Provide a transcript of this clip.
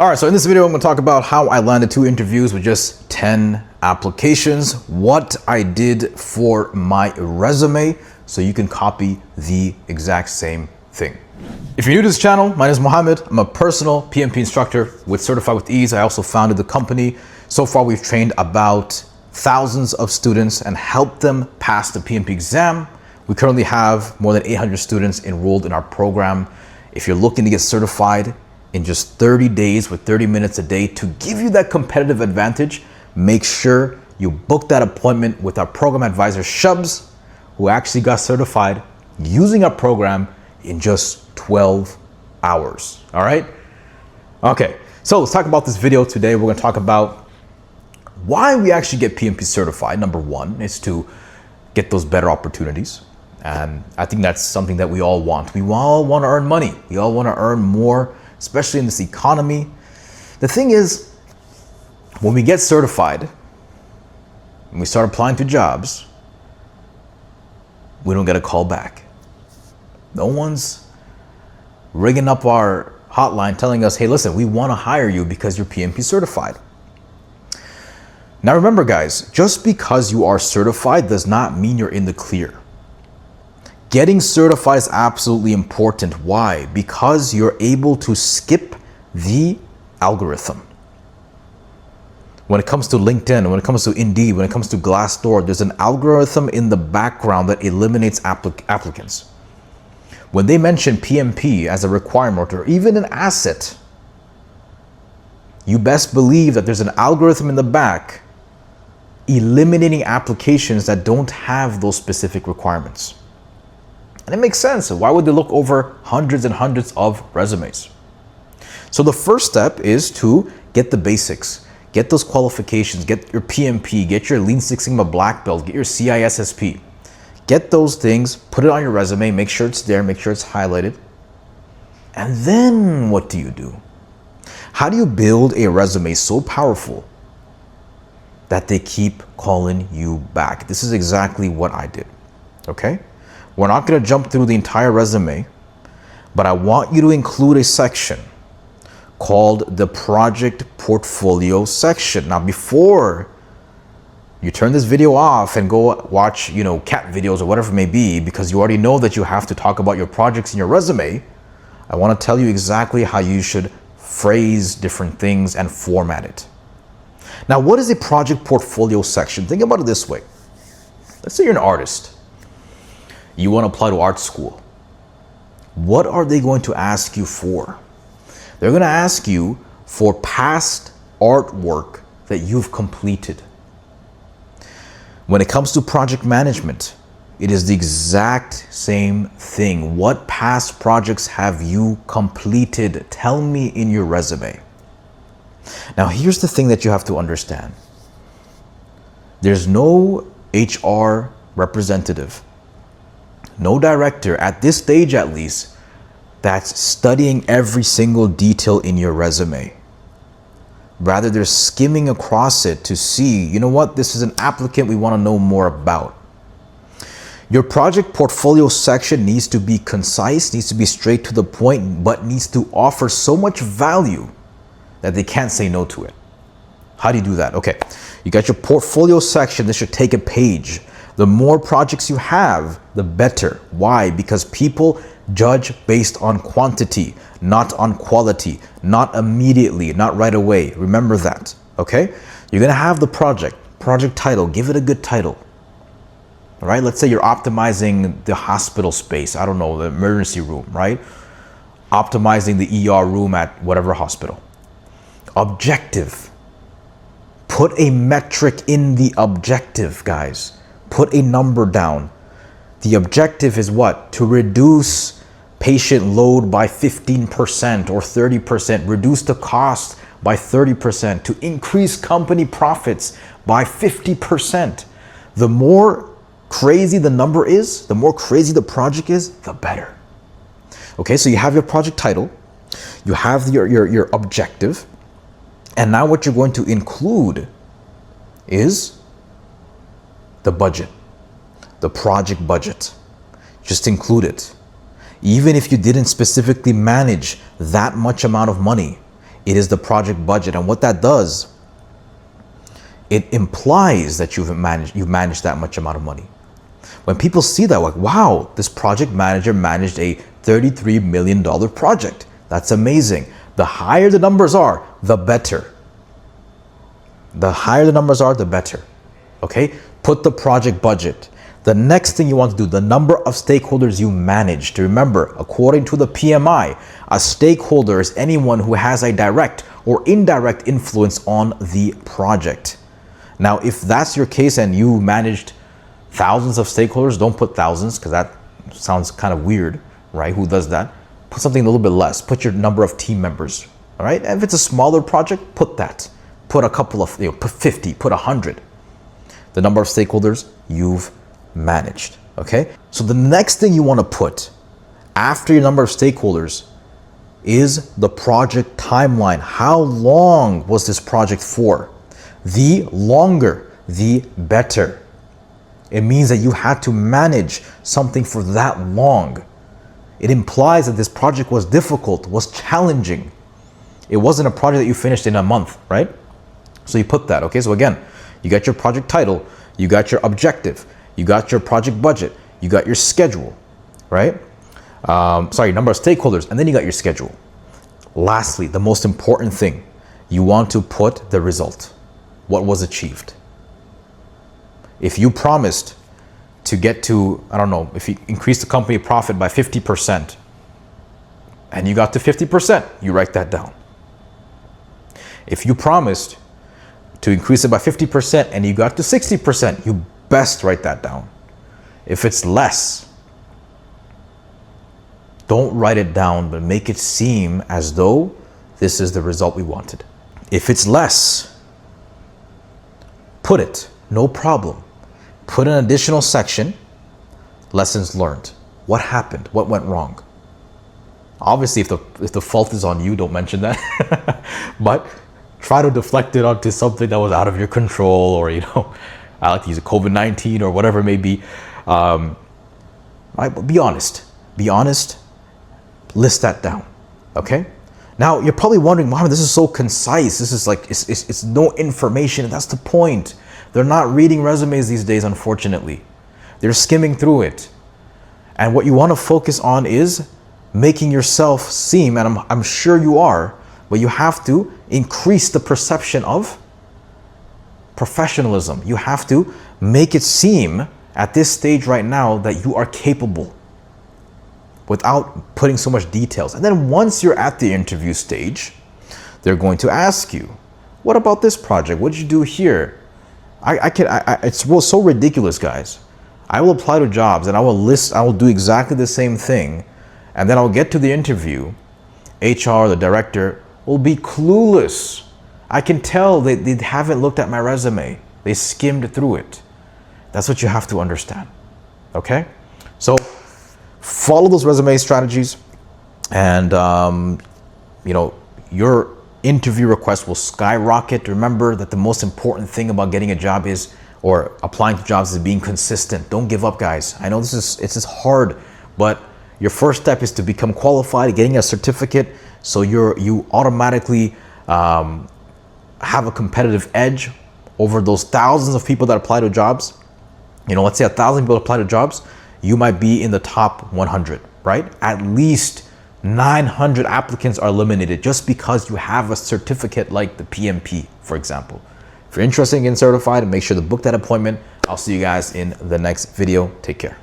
All right, so in this video, I'm gonna talk about how I landed 2 interviews with just 10 applications, what I did for my resume, so you can copy the exact same thing. If you're new to this channel, my name is Mohammed. I'm a personal PMP instructor with Certified with Ease. I also founded the company. So far, we've trained about thousands of students and helped them pass the PMP exam. We currently have more than 800 students enrolled in our program. If you're looking to get certified in just 30 days with 30 minutes a day to give you that competitive advantage, make sure you book that appointment with our program advisor, Shubs, who actually got certified using our program in just 12 hours. All right? Okay, so let's talk about this video today. We're gonna talk about why we actually get PMP certified. Number one is to get those better opportunities. And I think that's something that we all want. We all want to earn money. We all want to earn more, especially in this economy. The thing is, when we get certified and we start applying to jobs, we don't get a call back. No one's ringing up our hotline telling us, hey, listen, we want to hire you because you're PMP certified. Now remember, guys, just because you are certified does not mean you're in the clear. Getting certified is absolutely important. Why? Because you're able to skip the algorithm. When it comes to LinkedIn, when it comes to Indeed, when it comes to Glassdoor, there's an algorithm in the background that eliminates applicants. When they mention PMP as a requirement or even an asset, you best believe that there's an algorithm in the back eliminating applications that don't have those specific requirements. And it makes sense. Why would they look over hundreds and hundreds of resumes? So the first step is to get the basics, get those qualifications, get your PMP, get your Lean Six Sigma Black Belt, get your CISSP. Get those things, put it on your resume, make sure it's there, make sure it's highlighted. And then what do? How do you build a resume so powerful that they keep calling you back? This is exactly what I did, okay? We're not gonna jump through the entire resume, but I want you to include a section called the project portfolio section. Now, before you turn this video off and go watch, cat videos or whatever it may be, because you already know that you have to talk about your projects in your resume, I wanna tell you exactly how you should phrase different things and format it. Now, what is a project portfolio section? Think about it this way. Let's say you're an artist. You want to apply to art school. What are they going to ask you for? They're going to ask you for past artwork that you've completed. When it comes to project management, it is the exact same thing. What past projects have you completed? Tell me in your resume. Now, here's the thing that you have to understand. There's no HR representative, no director, at this stage at least, that's studying every single detail in your resume. Rather, they're skimming across it to see, you know what, this is an applicant we want to know more about. Your project portfolio section needs to be concise, needs to be straight to the point, but needs to offer so much value that they can't say no to it. How do you do that? Okay, you got your portfolio section. This should take a page. The more projects you have, the better. Why? Because people judge based on quantity, not on quality, not immediately, not right away. Remember that, okay? You're gonna have the project title, give it a good title. All right, let's say you're optimizing the hospital space, I don't know, the emergency room, right? Optimizing the ER room at whatever hospital. Objective. Put a metric in the objective, guys. Put a number down. The objective is what? To reduce patient load by 15% or 30%, reduce the cost by 30%, to increase company profits by 50%. The more crazy the number is, the more crazy the project is, the better. Okay, so you have your project title, you have your objective, and now what you're going to include is the budget, the project budget. Just include it. Even if you didn't specifically manage that much amount of money, It is the project budget. And what that does, it implies that you've managed that much amount of money. When people see that, like, wow, this project manager managed a $33 million project. That's amazing. The higher the numbers are, the better. The higher the numbers are, the better. Okay? Put the project budget. The next thing you want to do, the number of stakeholders you manage. To remember, according to the PMI, a stakeholder is anyone who has a direct or indirect influence on the project. Now, if that's your case and you managed thousands of stakeholders, don't put thousands because that sounds kind of weird, right? Who does that? Put something a little bit less. Put your number of team members, all right? And if it's a smaller project, put that. Put a couple of, put 50, put 100. The number of stakeholders you've managed, okay? So the next thing you want to put after your number of stakeholders is the project timeline. How long was this project for? The longer, the better. It means that you had to manage something for that long. It implies that this project was difficult, was challenging. It wasn't a project that you finished in a month, right? So you put that, okay? So again, you got your project title, you got your objective, you got your project budget, you got your schedule, right? Number of stakeholders, and then you got your schedule. Lastly, the most important thing, you want to put the result. What was achieved? If you promised to get to, I don't know, if you increase the company profit by 50% and you got to 50%, you write that down. If you promised to increase it by 50% and you got to 60%, you best write that down. If it's less, don't write it down, but make it seem as though this is the result we wanted. If it's less, put it, no problem. Put an additional section, lessons learned. What happened? What went wrong? Obviously, if the fault is on you, don't mention that. But try to deflect it onto something that was out of your control, or, I like to use a COVID-19 or whatever it may be. Right? But be honest. Be honest. List that down. Okay? Now, you're probably wondering, Mohammed, this is so concise. This is like, it's no information. That's the point. They're not reading resumes these days, unfortunately. They're skimming through it. And what you want to focus on is making yourself seem, and I'm sure you are, but you have to increase the perception of professionalism. You have to make it seem at this stage right now that you are capable without putting so much details. And then once you're at the interview stage, they're going to ask you, what about this project? What did you do here? It's so ridiculous, guys. I will apply to jobs and I will do exactly the same thing. And then I'll get to the interview. HR, the director, will be clueless. I can tell they haven't looked at my resume. They skimmed through it. That's what you have to understand. Okay? So follow those resume strategies, and your interview request will skyrocket. Remember that the most important thing about getting a job is, or applying to jobs, is being consistent. Don't give up, guys. I know it's hard, but your first step is to become qualified, getting a certificate, so you automatically have a competitive edge over those thousands of people that apply to jobs. Let's say 1,000 people apply to jobs, you might be in the top 100, right? At least 900 applicants are eliminated just because you have a certificate like the PMP, for example. If you're interested in getting certified, make sure to book that appointment. I'll see you guys in the next video. Take care.